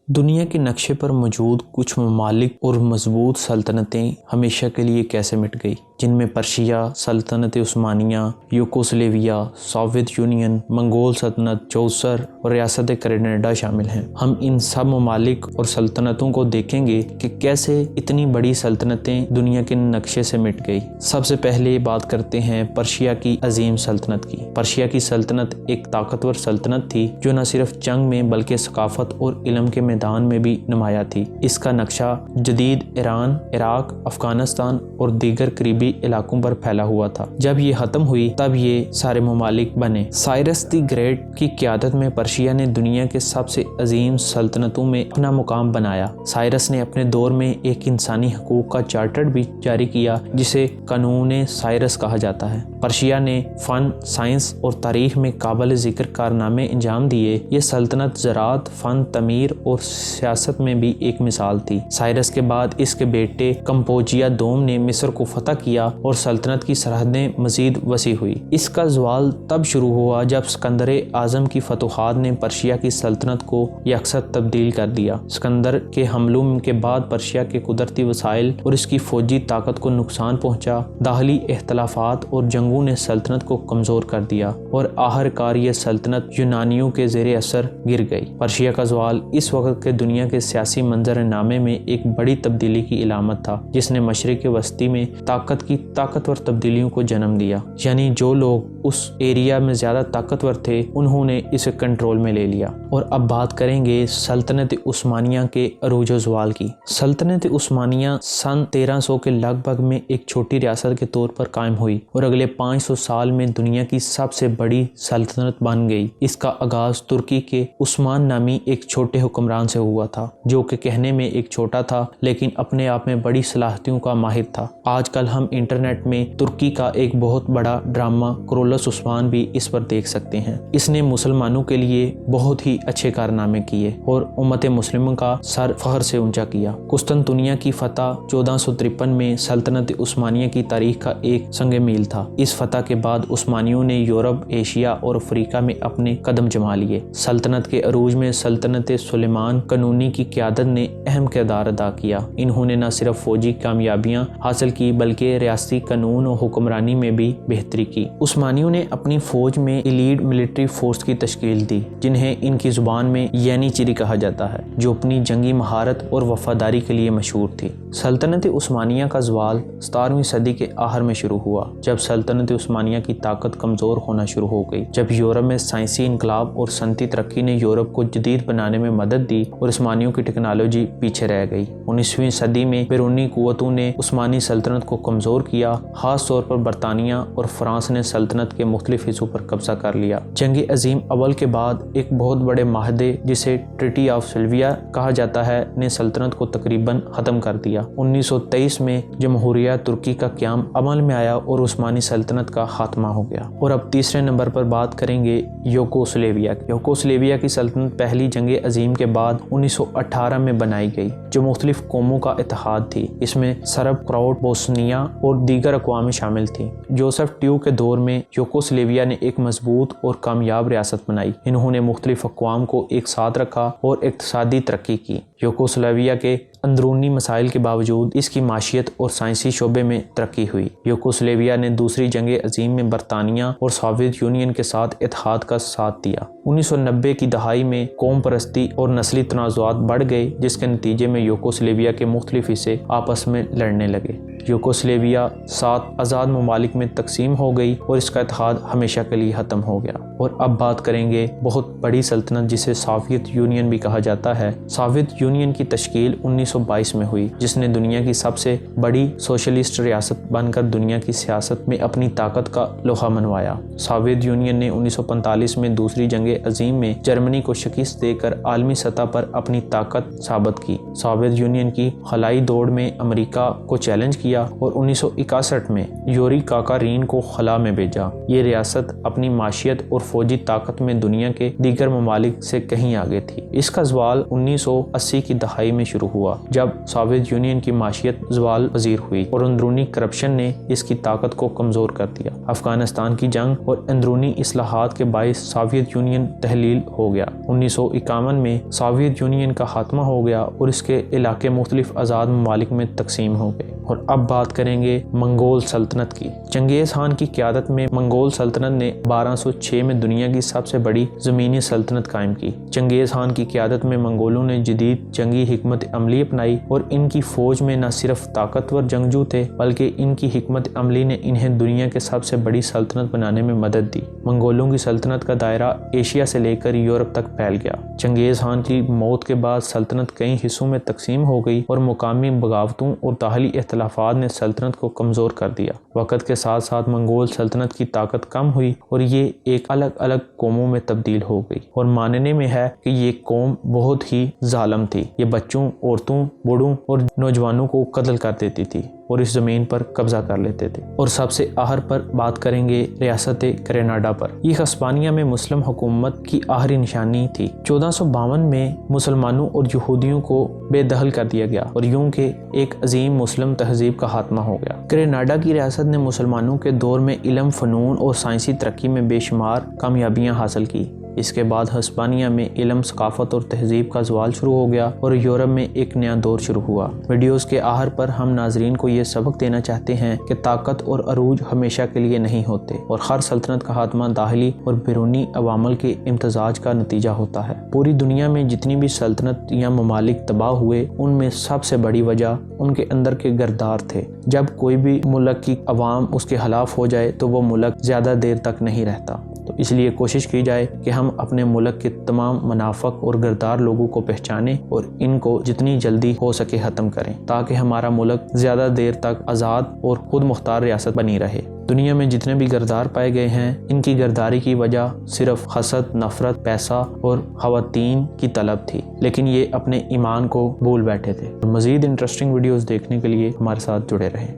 دنیا کے نقشے پر موجود کچھ ممالک اور مضبوط سلطنتیں ہمیشہ کے لیے کیسے مٹ گئی، جن میں پرشیا، سلطنت عثمانیہ، یوگوسلاویہ، سوویت یونین، منگول سلطنت، چوسر اور ریاست کینیڈا شامل ہیں۔ ہم ان سب ممالک اور سلطنتوں کو دیکھیں گے کہ کیسے اتنی بڑی سلطنتیں دنیا کے نقشے سے مٹ گئی۔ سب سے پہلے بات کرتے ہیں پرشیا کی عظیم سلطنت کی۔ پرشیا کی سلطنت ایک طاقتور سلطنت تھی جو نہ صرف جنگ میں بلکہ ثقافت اور علم کے میدان میں بھی نمایاں تھی۔ اس کا نقشہ جدید ایران، عراق، افغانستان اور دیگر قریبی علاقوں پر پھیلا ہوا تھا۔ جب یہ ختم ہوئی تب یہ سارے ممالک بنے۔ سائرس دی گریٹ کی قیادت میں پرشیا نے دنیا کے سب سے عظیم سلطنتوں میں اپنا مقام بنایا۔ سائرس نے اپنے دور میں ایک انسانی حقوق کا چارٹر بھی جاری کیا جسے قانون سائرس کہا جاتا ہے۔ پرشیا نے فن، سائنس اور تاریخ میں قابل ذکر کارنامے انجام دیے۔ یہ سلطنت زراعت، فن تعمیر اور سیاست میں بھی ایک مثال تھی۔ سائرس کے بعد اس کے بیٹے کمبوجیا دوم نے مصر کو فتح کیا اور سلطنت کی سرحدیں مزید وسیع ہوئی۔ اس کا زوال تب شروع ہوا جب اسکندر اعظم کی فتوحات نے پرشیا کی سلطنت کو یکساں تبدیل کر دیا۔ اسکندر کے حملوں کے بعد پرشیا کے قدرتی وسائل اور اس کی فوجی طاقت کو نقصان پہنچا۔ داخلی اختلافات اور جنگوں نے سلطنت کو کمزور کر دیا اور آخر کار یہ سلطنت یونانیوں کے زیر اثر گر گئی۔ پرشیا کا زوال اس وقت کے دنیا کے سیاسی منظر نامے میں ایک بڑی تبدیلی کی علامت تھا جس نے مشرق وسطی میں طاقت کی طاقتور تبدیلیوں کو جنم دیا۔ یعنی جو لوگ اس ایریا میں زیادہ طاقتور تھے انہوں نے اسے کنٹرول میں لے لیا۔ اور اب بات کریں گے سلطنت عثمانیہ کے عروج و زوال کی۔ سلطنت عثمانیہ سن 1300 کے لگ بھگ میں ایک چھوٹی ریاست کے طور پر قائم ہوئی اور اگلے 500 سال میں دنیا کی سب سے بڑی سلطنت بن گئی۔ اس کا آغاز ترکی کے عثمان نامی ایک چھوٹے حکمران سے ہوا تھا جو کہ کہنے میں ایک چھوٹا تھا لیکن اپنے آپ میں بڑی صلاحیتوں کا ماہر تھا۔ آج کل ہم انٹرنیٹ میں ترکی کا ایک بہت بڑا ڈرامہ کرولس عثمان بھی اس پر دیکھ سکتے ہیں۔ اس نے مسلمانوں کے لیے بہت ہی اچھے کارنامے کیے اور امت مسلمہ کا سر فخر سے اونچا کیا۔ قسطنطنیہ کی فتح 1453 میں سلطنت عثمانیہ کی تاریخ کا ایک سنگ میل تھا۔ اس فتح کے بعد عثمانیوں نے یورپ، ایشیا اور افریقہ میں اپنے قدم جما لیے۔ سلطنت کے عروج میں سلطنت سلیمان قانونی کی قیادت نے اہم کردار ادا کیا۔ انہوں نے نہ صرف فوجی کامیابیاں حاصل کی بلکہ ریاستی قانون اور حکمرانی میں بھی بہتری کی۔ عثمانیوں نے اپنی فوج میں ایلیٹ ملٹری فورس کی تشکیل دی جنہیں ان کی زبان میں یینیچری کہا جاتا ہے، جو اپنی جنگی مہارت اور وفاداری کے لیے مشہور تھی۔ سلطنت عثمانیہ کا زوال 17ویں صدی کے آخر میں شروع ہوا جب سلطنت عثمانیہ کی طاقت کمزور ہونا شروع ہو گئی۔ جب یورپ میں سائنسی انقلاب اور صنعتی ترقی نے یورپ کو جدید بنانے میں مدد دی اور عثمانیوں کی ٹیکنالوجی پیچھے رہ گئی۔ 19ویں صدی میں بیرونی قوتوں نے عثمانی سلطنت کو کمزور کیا، خاص طور پر برطانیہ اور فرانس نے سلطنت کے مختلف حصوں پر قبضہ کر لیا۔ جنگ عظیم اول کے بعد ایک بہت بڑے معاہدے جسے ٹریٹی آف سلویا کہا جاتا ہے نے سلطنت کو تقریباً ختم کر دیا۔ 1923 میں جمہوریہ ترکی کا قیام عمل میں آیا اور عثمانی سلطنت کا خاتمہ ہو گیا۔ اور اب تیسرے نمبر پر بات کریں گے یوگوسلاویہ۔ یوگوسلاویہ کی سلطنت پہلی جنگ عظیم کے بعد 1918 میں بنائی گئی جو مختلف قوموں کا اتحاد تھی۔ اس میں سرب، کراٹ، بوسنیا اور دیگر اقوام شامل تھیں۔ جوزف ٹیو کے دور میں یوگوسلاویہ نے ایک مضبوط اور کامیاب ریاست بنائی۔ انہوں نے مختلف اقوام کو ایک ساتھ رکھا اور اقتصادی ترقی کی۔ یوگوسلاویہ کے اندرونی مسائل کے باوجود اس کی معیشت اور سائنسی شعبے میں ترقی ہوئی۔ یوگوسلاویہ نے دوسری جنگ عظیم میں برطانیہ اور سوویت یونین کے ساتھ اتحاد کا ساتھ دیا۔ 1990 کی دہائی میں قوم پرستی اور نسلی تنازعات بڑھ گئے جس کے نتیجے میں یوگوسلاویہ کے مختلف حصے آپس میں لڑنے لگے۔ یوگوسلاویہ 7 آزاد ممالک میں تقسیم ہو گئی اور اس کا اتحاد ہمیشہ کے لیے ختم ہو گیا۔ اور اب بات کریں گے بہت بڑی سلطنت جسے سوویت یونین بھی کہا جاتا ہے۔ سوویت یونین کی تشکیل 1922 میں ہوئی جس نے دنیا کی سب سے بڑی سوشلسٹ ریاست بن کر دنیا کی سیاست میں اپنی طاقت کا لوہا منوایا۔ سوویت یونین نے 1945 میں دوسری جنگ عظیم میں جرمنی کو شکست دے کر عالمی سطح پر اپنی طاقت ثابت کی۔ سوویت یونین کی خلائی دوڑ میں امریکہ کو چیلنج کیا دیا اور 1961 میں یوری کاکارین کو خلا میں بھیجا۔ یہ ریاست اپنی معیشت اور فوجی طاقت میں دنیا کے دیگر ممالک سے کہیں آگے تھی۔ اس کا زوال 1980 کی دہائی میں شروع ہوا جب سوویت یونین کی معیشت زوال پذیر ہوئی اور اندرونی کرپشن نے اس کی طاقت کو کمزور کر دیا۔ افغانستان کی جنگ اور اندرونی اصلاحات کے باعث سوویت یونین تحلیل ہو گیا۔ 1951 میں سوویت یونین کا خاتمہ ہو گیا اور اس کے علاقے مختلف آزاد ممالک میں تقسیم ہو گئے۔ اور اب بات کریں گے منگول سلطنت کی۔ چنگیز خان کی قیادت میں منگول سلطنت نے 1206 میں دنیا کی سب سے بڑی زمینی سلطنت قائم کی۔ چنگیز خان کی قیادت میں منگولوں نے جدید جنگی حکمت عملی اپنائی اور ان کی فوج میں نہ صرف طاقتور جنگجو تھے بلکہ ان کی حکمت عملی نے انہیں دنیا کے سب سے بڑی سلطنت بنانے میں مدد دی۔ منگولوں کی سلطنت کا دائرہ ایشیا سے لے کر یورپ تک پھیل گیا۔ چنگیز خان کی موت کے بعد سلطنت کئی حصوں میں تقسیم ہو گئی اور مقامی بغاوتوں اور داخلی اختلافات نے سلطنت کو کمزور کر دیا۔ وقت کے ساتھ ساتھ منگول سلطنت کی طاقت کم ہوئی اور یہ ایک الگ الگ قوموں میں تبدیل ہو گئی، اور ماننے میں ہے کہ یہ قوم بہت ہی ظالم تھی۔ یہ بچوں، عورتوں، بوڑھوں اور نوجوانوں کو قتل کر دیتی تھی اور اس زمین پر قبضہ کر لیتے تھے۔ اور سب سے آخر پر بات کریں گے ریاست گریناڈا پر۔ یہ ہسپانیہ میں مسلم حکومت کی آخری نشانی تھی۔ 1452 میں مسلمانوں اور یہودیوں کو بے دخل کر دیا گیا اور یوں کہ ایک عظیم مسلم تہذیب کا خاتمہ ہو گیا۔ گریناڈا کی ریاست نے مسلمانوں کے دور میں علم، فنون اور سائنسی ترقی میں بے شمار کامیابیاں حاصل کی۔ اس کے بعد ہسپانیہ میں علم، ثقافت اور تہذیب کا زوال شروع ہو گیا اور یورپ میں ایک نیا دور شروع ہوا۔ ویڈیوز کے آخر پر ہم ناظرین کو یہ سبق دینا چاہتے ہیں کہ طاقت اور عروج ہمیشہ کے لیے نہیں ہوتے اور ہر سلطنت کا خاتمہ داخلی اور بیرونی عوامل کے امتزاج کا نتیجہ ہوتا ہے۔ پوری دنیا میں جتنی بھی سلطنت یا ممالک تباہ ہوئے ان میں سب سے بڑی وجہ ان کے اندر کے گردار تھے۔ جب کوئی بھی ملک کی عوام اس کے خلاف ہو جائے تو وہ ملک زیادہ دیر تک نہیں رہتا۔ تو اس لیے کوشش کی جائے کہ ہم اپنے ملک کے تمام منافق اور غدار لوگوں کو پہچانیں اور ان کو جتنی جلدی ہو سکے ختم کریں تاکہ ہمارا ملک زیادہ دیر تک آزاد اور خود مختار ریاست بنی رہے۔ دنیا میں جتنے بھی غدار پائے گئے ہیں ان کی غداری کی وجہ صرف حسد، نفرت، پیسہ اور خواتین کی طلب تھی، لیکن یہ اپنے ایمان کو بھول بیٹھے تھے۔ مزید انٹرسٹنگ ویڈیوز دیکھنے کے لیے ہمارے ساتھ جڑے رہیں۔